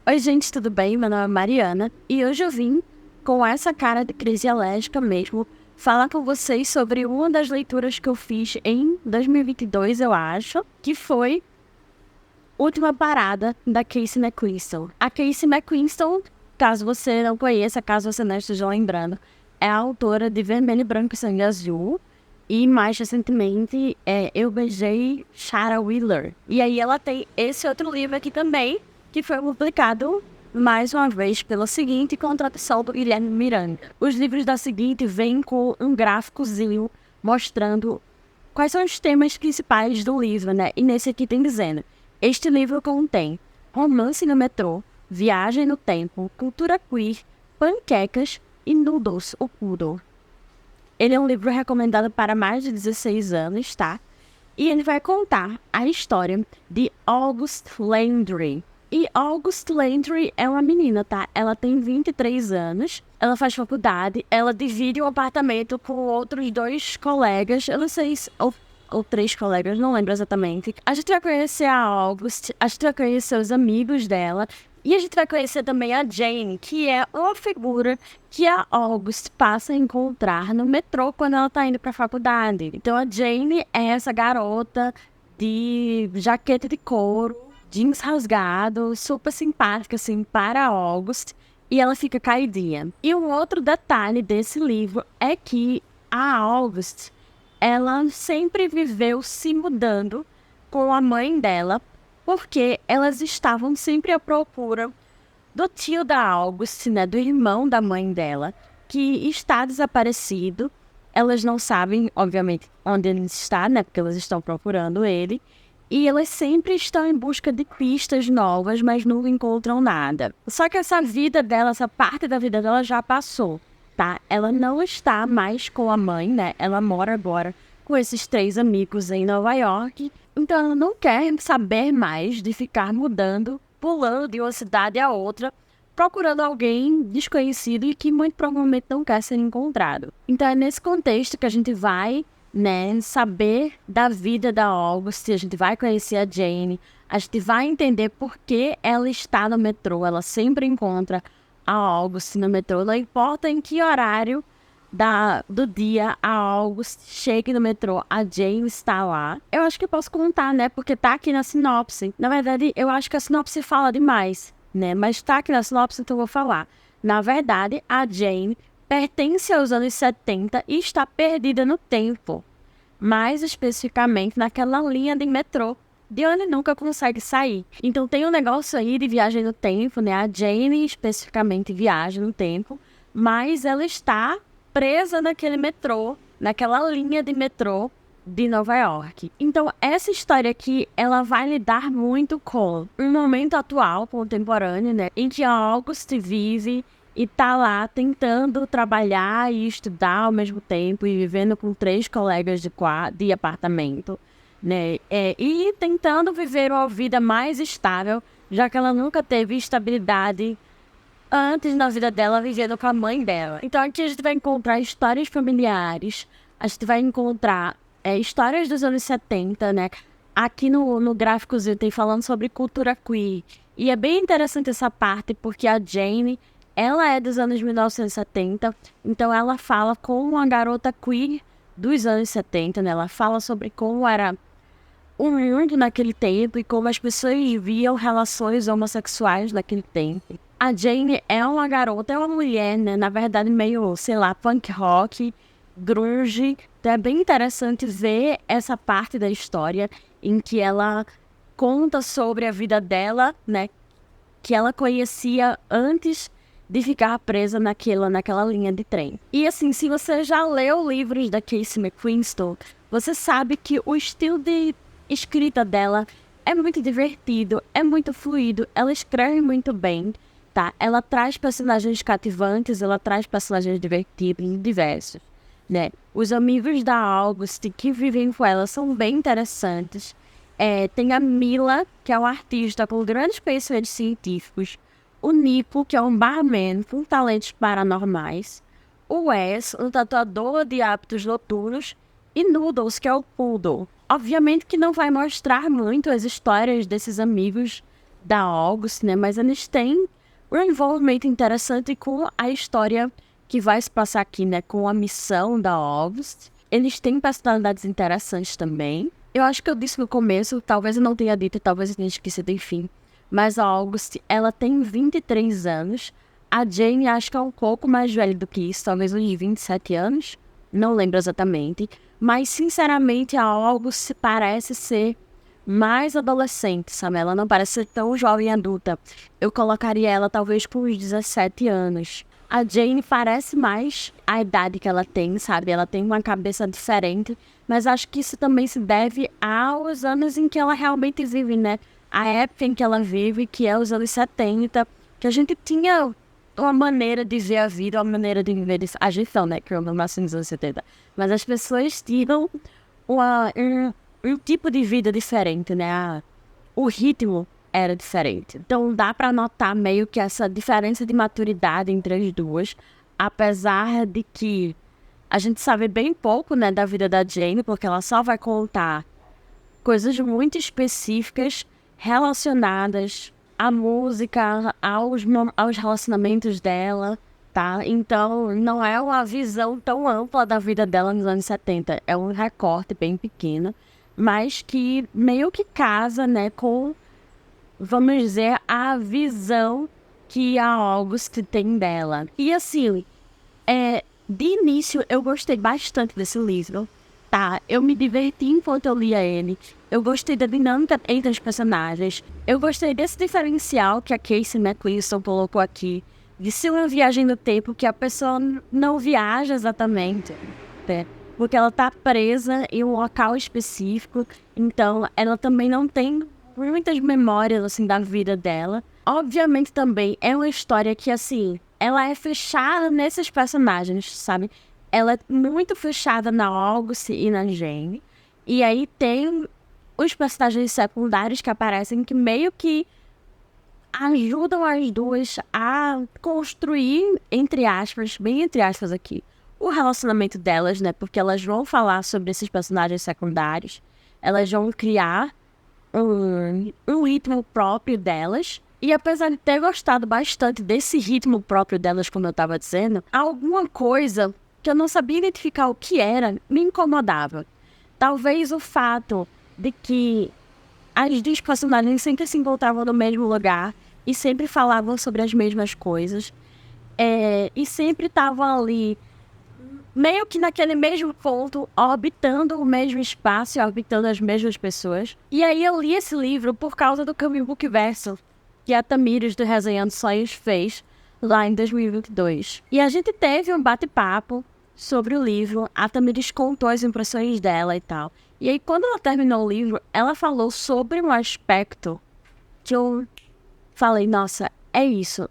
Oi, gente, tudo bem? Meu nome é Mariana e hoje eu vim, com essa cara de crise alérgica mesmo, falar com vocês sobre uma das leituras que eu fiz em 2022, eu acho, que foi Última Parada, da Casey McQuiston. A Casey McQuiston, caso você não conheça, caso você não esteja lembrando, é a autora de Vermelho, Branco e Sangue Azul. E mais recentemente, Eu Beijei Shara Wheeler. E aí ela tem esse outro livro aqui também, que foi publicado mais uma vez pela Seguinte, com a tradução do Guilherme Miranda. Os livros da Seguinte vêm com um gráficozinho mostrando quais são os temas principais do livro, né? E nesse aqui tem dizendo: este livro contém romance no metrô, viagem no tempo, cultura queer, panquecas e noodles, o poodle. Ele é um livro recomendado para mais de 16 anos, tá? E ele vai contar a história de August Landry. E August Landry é uma menina, tá? Ela tem 23 anos, ela faz faculdade, ela divide um apartamento com outros dois colegas, eu não sei se... ou três colegas, não lembro exatamente. A gente vai conhecer a August, a gente vai conhecer os amigos dela, e a gente vai conhecer também a Jane, que é uma figura que a August passa a encontrar no metrô quando ela tá indo pra faculdade. Então a Jane é essa garota de jaqueta de couro, jeans rasgado, super simpática, assim, para a August, e ela fica caidinha. E um outro detalhe desse livro é que a August, ela sempre viveu se mudando com a mãe dela, porque elas estavam sempre à procura do tio da August, né, do irmão da mãe dela, que está desaparecido. Elas não sabem, obviamente, onde ele está, né, porque elas estão procurando ele. E elas sempre estão em busca de pistas novas, mas nunca encontram nada. Só que essa vida dela, essa parte da vida dela já passou, tá? Ela não está mais com a mãe, né? Ela mora agora com esses três amigos em Nova York. Então ela não quer saber mais de ficar mudando, pulando de uma cidade a outra, procurando alguém desconhecido e que muito provavelmente não quer ser encontrado. Então é nesse contexto que a gente vai, né, saber da vida da August, a gente vai conhecer a Jane, a gente vai entender por que ela está no metrô, ela sempre encontra a August no metrô, não importa em que horário do dia a August chega no metrô, a Jane está lá. Eu acho que eu posso contar, né, porque tá aqui na sinopse. Na verdade, eu acho que a sinopse fala demais, né, mas tá aqui na sinopse, então eu vou falar. Na verdade, a Jane pertence aos anos 70 e está perdida no tempo, mais especificamente naquela linha de metrô de onde nunca consegue sair. Então tem um negócio aí de viagem no tempo, né? A Jane especificamente viaja no tempo, mas ela está presa naquele metrô, naquela linha de metrô de Nova York. Então essa história aqui, ela vai lidar muito com um momento atual, contemporâneo, né? Em que a August vive e tá lá tentando trabalhar e estudar ao mesmo tempo e vivendo com três colegas de apartamento, né? E tentando viver uma vida mais estável, já que ela nunca teve estabilidade antes na vida dela, vivendo com a mãe dela. Então aqui a gente vai encontrar histórias familiares, a gente vai encontrar histórias dos anos 70, né? Aqui no gráficozinho tem falando sobre cultura queer. E é bem interessante essa parte, porque a Jane, ela é dos anos 1970, então ela fala como uma garota queer dos anos 70, né? Ela fala sobre como era o mundo naquele tempo e como as pessoas viviam relações homossexuais naquele tempo. A Jane é uma garota, é uma mulher, né? Na verdade, meio, sei lá, punk rock, grunge. Então é bem interessante ver essa parte da história em que ela conta sobre a vida dela, né? Que ela conhecia antes de ficar presa naquela linha de trem. E assim, se você já leu livros da Casey McQuiston, você sabe que o estilo de escrita dela é muito divertido, é muito fluido, ela escreve muito bem, tá? Ela traz personagens cativantes, ela traz personagens divertidos e diversos, né? Os amigos da August que vivem com ela são bem interessantes. Tem a Mila, que é uma artista com grandes conhecimentos científicos, o Nico, que é um barman com talentos paranormais, o Wes, um tatuador de hábitos noturnos, e Noodles, que é o poodle. Obviamente que não vai mostrar muito as histórias desses amigos da August, né? Mas eles têm um envolvimento interessante com a história que vai se passar aqui, né? Com a missão da August. Eles têm personalidades interessantes também. Eu acho que eu disse no começo, talvez eu não tenha dito, talvez eu tenha esquecido, enfim. Mas a August, ela tem 23 anos. A Jane acho que é um pouco mais velha do que isso, talvez uns 27 anos. Não lembro exatamente. Mas, sinceramente, a August parece ser mais adolescente, sabe? Ela não parece ser tão jovem adulta. Eu colocaria ela talvez com uns 17 anos. A Jane parece mais a idade que ela tem, sabe? Ela tem uma cabeça diferente, mas acho que isso também se deve aos anos em que ela realmente vive, né? A época em que ela vive, que é os anos 70, que a gente tinha uma maneira de ver a vida, uma maneira de viver a gestão, né? Que eu não nasci nos anos 70. Mas as pessoas tinham um tipo de vida diferente, né? O ritmo era diferente. Então dá para notar meio que essa diferença de maturidade entre as duas, apesar de que a gente sabe bem pouco, né, da vida da Jane, porque ela só vai contar coisas muito específicas relacionadas à música, aos relacionamentos dela, tá? Então não é uma visão tão ampla da vida dela nos anos 70. É um recorte bem pequeno, mas que meio que casa, né, com, vamos dizer, a visão que a August tem dela. E assim, de início eu gostei bastante desse livro, tá? Eu me diverti enquanto eu lia ele. Eu gostei da dinâmica entre os personagens. Eu gostei desse diferencial que a Casey McQuiston colocou aqui, de ser uma viagem no tempo que a pessoa não viaja exatamente, né? Porque ela tá presa em um local específico, então ela também não tem muitas memórias, assim, da vida dela. Obviamente também é uma história que, assim, ela é fechada nesses personagens, sabe? Ela é muito fechada na August e na Jane. E aí tem os personagens secundários que aparecem que meio que ajudam as duas a construir, entre aspas, bem entre aspas aqui, o relacionamento delas, né? Porque elas vão falar sobre esses personagens secundários. Elas vão criar um ritmo próprio delas. E apesar de ter gostado bastante desse ritmo próprio delas, como eu estava dizendo, alguma coisa que eu não sabia identificar o que era, me incomodava. Talvez o fato de que as duas personagens sempre se encontravam no mesmo lugar e sempre falavam sobre as mesmas coisas. E sempre estavam ali, meio que naquele mesmo ponto, orbitando o mesmo espaço, orbitando as mesmas pessoas. E aí eu li esse livro por causa do Caminho Bookverso, que a Tamires do Resenhando Sonhos fez lá em 2022. E a gente teve um bate-papo sobre o livro, a Tamires contou as impressões dela e tal. E aí, quando ela terminou o livro, ela falou sobre um aspecto que eu falei, nossa, é isso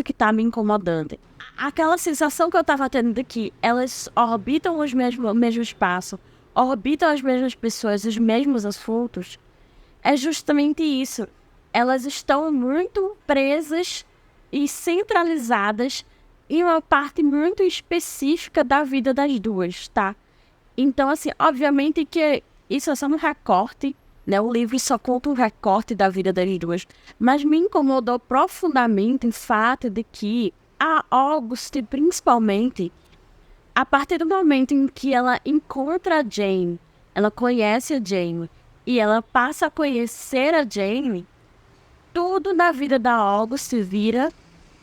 que tá me incomodando. Aquela sensação que eu tava tendo de que elas orbitam o mesmo espaço, orbitam as mesmas pessoas, os mesmos assuntos, é justamente isso. Elas estão muito presas e centralizadas em uma parte muito específica da vida das duas, tá? Então, assim, obviamente que isso é só um recorte, né? O livro só conta um recorte da vida das duas. Mas me incomodou profundamente o fato de que a August, principalmente, a partir do momento em que ela encontra a Jane, ela conhece a Jane e ela passa a conhecer a Jane, tudo na vida da August vira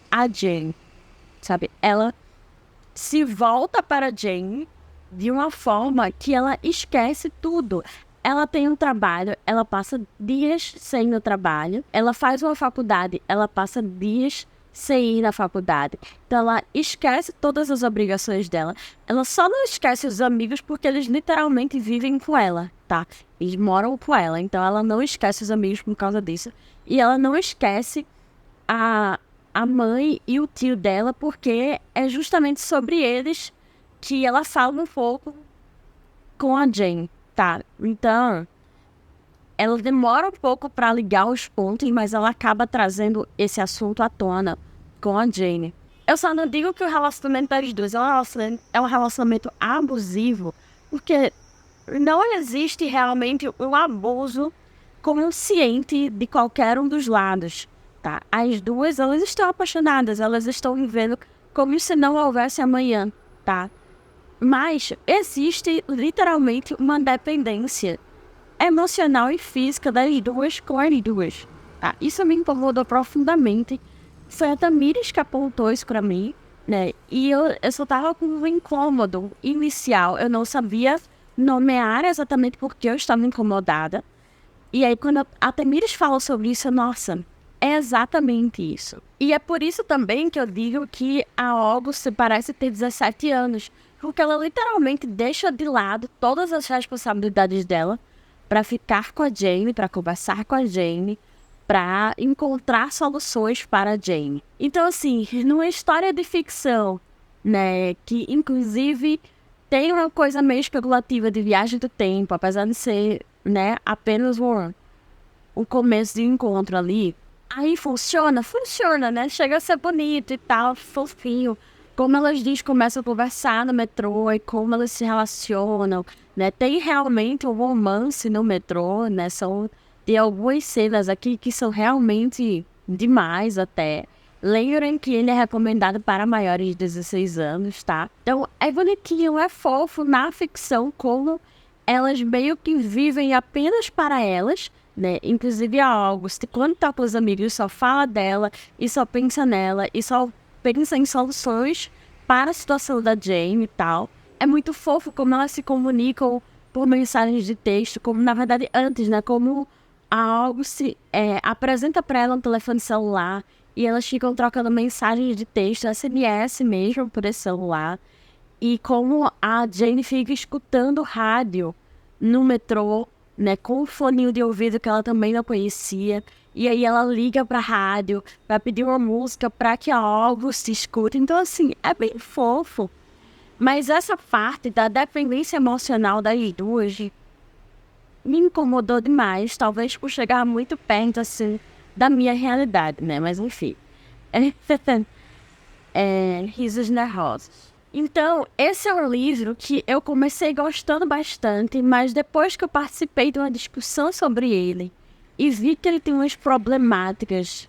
a Jane, sabe? Ela se volta para a Jane de uma forma que ela esquece tudo. Ela tem um trabalho, ela passa dias sem ir no trabalho. Ela faz uma faculdade, ela passa dias sem ir na faculdade. Então ela esquece todas as obrigações dela. Ela só não esquece os amigos porque eles literalmente vivem com ela, tá? Eles moram com ela, então ela não esquece os amigos por causa disso. E ela não esquece a mãe e o tio dela, porque é justamente sobre eles que ela fala um pouco com a Jane, tá? Então, ela demora um pouco para ligar os pontos, mas ela acaba trazendo esse assunto à tona com a Jane. Eu só não digo que o relacionamento das duas é um relacionamento abusivo, porque não existe realmente um abuso consciente de qualquer um dos lados, tá? As duas, elas estão apaixonadas, elas estão vivendo como se não houvesse amanhã, tá? Mas existe literalmente uma dependência emocional e física das duas com as duas, tá? Isso me incomodou profundamente. Foi a Tamires que apontou isso pra mim, né? E eu só tava com um incômodo inicial. Eu não sabia nomear exatamente porque eu estava incomodada. E aí, quando a Tamires fala sobre isso, nossa, é exatamente isso. E é por isso também que eu digo que a August parece ter 17 anos. Porque ela literalmente deixa de lado todas as responsabilidades dela para ficar com a Jane, para conversar com a Jane, para encontrar soluções para a Jane. Então, assim, numa história de ficção, né, que inclusive tem uma coisa meio especulativa de viagem do tempo, apesar de ser, né, apenas o começo de encontro ali, aí funciona, né? Chega a ser bonito e tal, fofinho. Como elas dizem, começam a conversar no metrô e como elas se relacionam, né? Tem realmente um romance no metrô, né? Tem algumas cenas aqui que são realmente demais até. Lembrem que ele é recomendado para maiores de 16 anos, tá? Então, é bonitinho, é fofo na ficção, como elas meio que vivem apenas para elas, né? Inclusive a August, quando tá com os amigos, só fala dela e só pensa nela e só pensa em soluções para a situação da Jane e tal. É muito fofo como elas se comunicam por mensagens de texto, como na verdade antes, né? Como a August apresenta para ela um telefone celular e elas ficam trocando mensagens de texto, SMS mesmo, por esse celular. E como a Jane fica escutando rádio no metrô, né, com um foninho de ouvido que ela também não conhecia. E aí ela liga pra rádio pra pedir uma música pra que a August escute. Então, assim, é bem fofo. Mas essa parte da dependência emocional das duas me incomodou demais. Talvez por chegar muito perto, assim, da minha realidade, né? Mas, enfim. Risos Nervosos. Então, esse é um livro que eu comecei gostando bastante, mas depois que eu participei de uma discussão sobre ele e vi que ele tem umas problemáticas,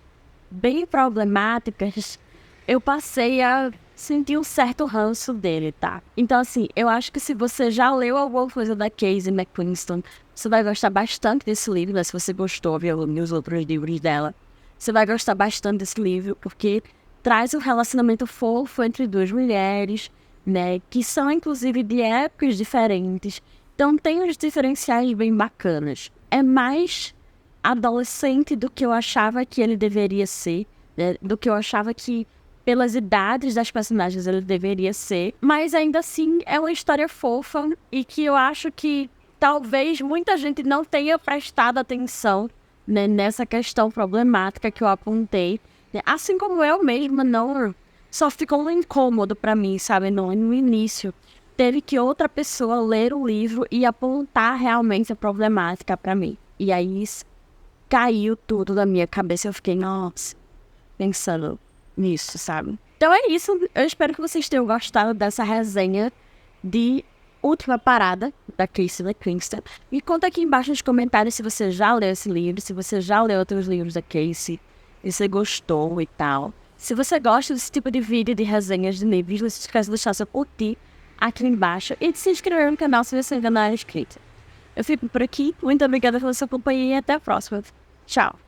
bem problemáticas, eu passei a sentir um certo ranço dele, tá? Então, assim, eu acho que se você já leu alguma coisa da Casey McQuiston, você vai gostar bastante desse livro, né? Se você gostou, viu, os outros livros dela, você vai gostar bastante desse livro, porque traz um relacionamento fofo entre duas mulheres, né, que são inclusive de épocas diferentes. Então tem uns diferenciais bem bacanas. É mais adolescente do que eu achava que ele deveria ser, né, do que eu achava que pelas idades das personagens ele deveria ser, mas ainda assim é uma história fofa e que eu acho que talvez muita gente não tenha prestado atenção, né, nessa questão problemática que eu apontei. Assim como eu mesma, não, só ficou um incômodo pra mim, sabe? No início, teve que outra pessoa ler o livro e apontar realmente a problemática pra mim. E aí caiu tudo da minha cabeça. Eu fiquei, nossa, pensando nisso, sabe? Então é isso. Eu espero que vocês tenham gostado dessa resenha de Última Parada, da Casey McQuiston. Me conta aqui embaixo nos comentários se você já leu esse livro, se você já leu outros livros da Casey, se você gostou e tal. Se você gosta desse tipo de vídeo de resenhas de livros, não se esqueça de deixar seu curtir aqui embaixo e de se inscrever no canal se você ainda não é inscrito. Eu fico por aqui, muito obrigada pela sua companhia e até a próxima. Tchau!